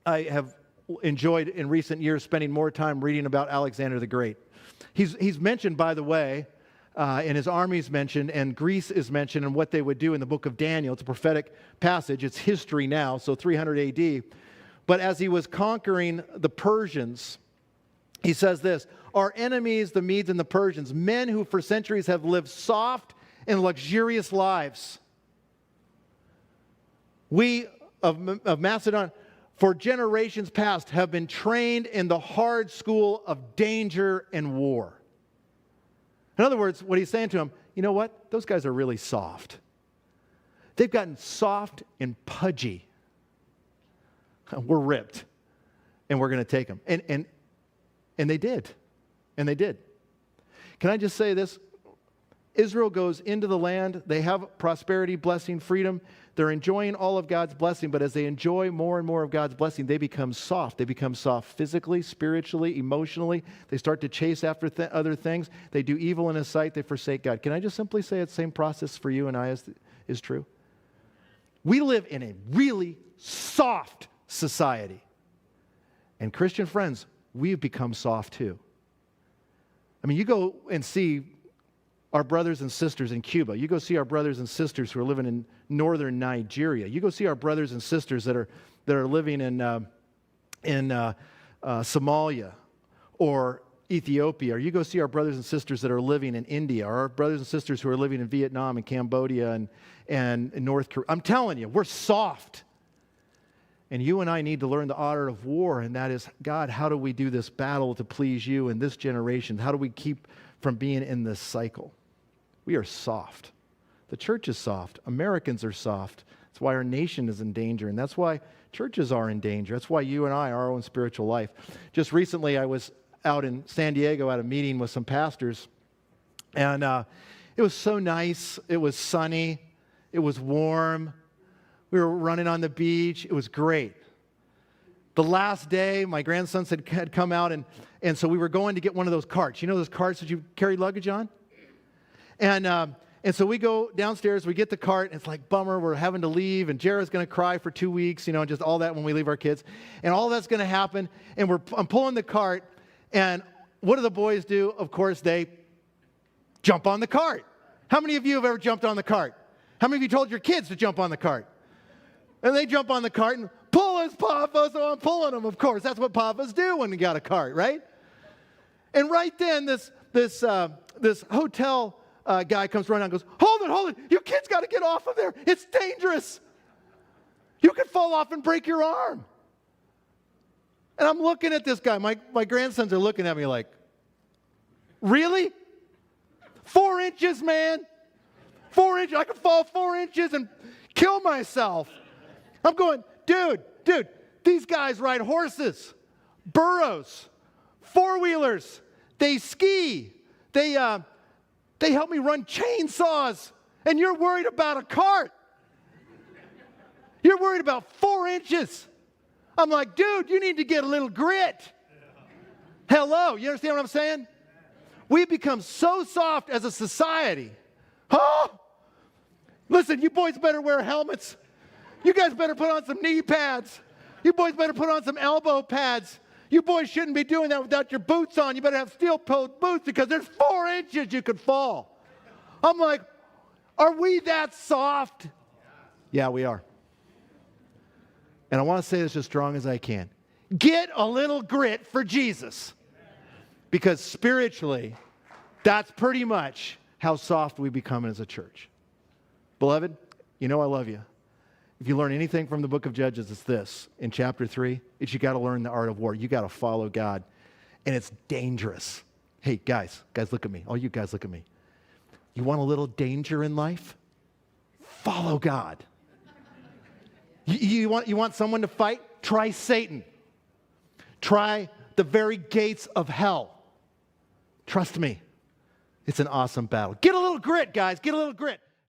I have enjoyed in recent years spending more time reading about Alexander the Great. He's mentioned, by the way, and his army's mentioned, and Greece is mentioned, and what they would do in the book of Daniel. It's a prophetic passage. It's history now, so 300 A.D. But as he was conquering the Persians, he says this: our enemies, the Medes and the Persians, men who for centuries have lived soft and luxurious lives. We of Macedon, for generations past, have been trained in the hard school of danger and war. In other words, what he's saying to him, you know what? Those guys are really soft. They've gotten soft and pudgy. We're ripped, and we're going to take them. And they did. And they did. Can I just say this? Israel goes into the land. They have prosperity, blessing, freedom. They're enjoying all of God's blessing, but as they enjoy more and more of God's blessing, they become soft. They become soft physically, spiritually, emotionally. They start to chase after other things. They do evil in His sight. They forsake God. Can I just simply say it's the same process for you and I is true? We live in a really soft society. And Christian friends, we've become soft too. I mean, you go and see our brothers and sisters in Cuba. You go see our brothers and sisters who are living in northern Nigeria. You go see our brothers and sisters that are living in Somalia or Ethiopia. Or you go see our brothers and sisters that are living in India, or our brothers and sisters who are living in Vietnam and Cambodia and North Korea. I'm telling you, we're soft. And you and I need to learn the art of war, and that is, God, how do we do this battle to please you in this generation? How do we keep from being in this cycle? We are soft. The church is soft. Americans are soft. That's why our nation is in danger, and that's why churches are in danger. That's why you and I, our own spiritual life. Just recently, I was out in San Diego at a meeting with some pastors, and it was so nice. It was sunny. It was warm. We were running on the beach. It was great. The last day, my grandsons had come out, and so we were going to get one of those carts. You know those carts that you carry luggage on? And so we go downstairs, we get the cart, and it's like, bummer, we're having to leave, and Jared's going to cry for 2 weeks, just all that when we leave our kids. And all that's going to happen, and I'm pulling the cart, and what do the boys do? Of course, they jump on the cart. How many of you have ever jumped on the cart? How many of you told your kids to jump on the cart? And they jump on the cart and pull us, Papa, so I'm pulling them, of course. That's what Papas do when you got a cart, right? And right then, this hotel guy comes running out and goes, hold it, you kids got to get off of there. It's dangerous. You could fall off and break your arm. And I'm looking at this guy. My grandsons are looking at me like, really? 4 inches, man? 4 inches? I could fall 4 inches and kill myself. I'm going, dude, these guys ride horses, burros, four-wheelers. They ski. They help me run chainsaws. And you're worried about a cart. You're worried about 4 inches. I'm like, dude, you need to get a little grit. Hello, you understand what I'm saying? We've become so soft as a society. Listen, you boys better wear helmets. You guys better put on some knee pads. You boys better put on some elbow pads. You boys shouldn't be doing that without your boots on. You better have steel-toed boots because there's 4 inches you could fall. I'm like, are we that soft? Yeah, we are. And I want to say this as strong as I can. Get a little grit for Jesus. Because spiritually, that's pretty much how soft we become as a church. Beloved, I love you. If you learn anything from the book of Judges, it's this. In chapter 3, it's you got to learn the art of war. You got to follow God. And it's dangerous. Hey, guys, look at me. All you guys, look at me. You want a little danger in life? Follow God. You want someone to fight? Try Satan. Try the very gates of hell. Trust me. It's an awesome battle. Get a little grit, guys. Get a little grit.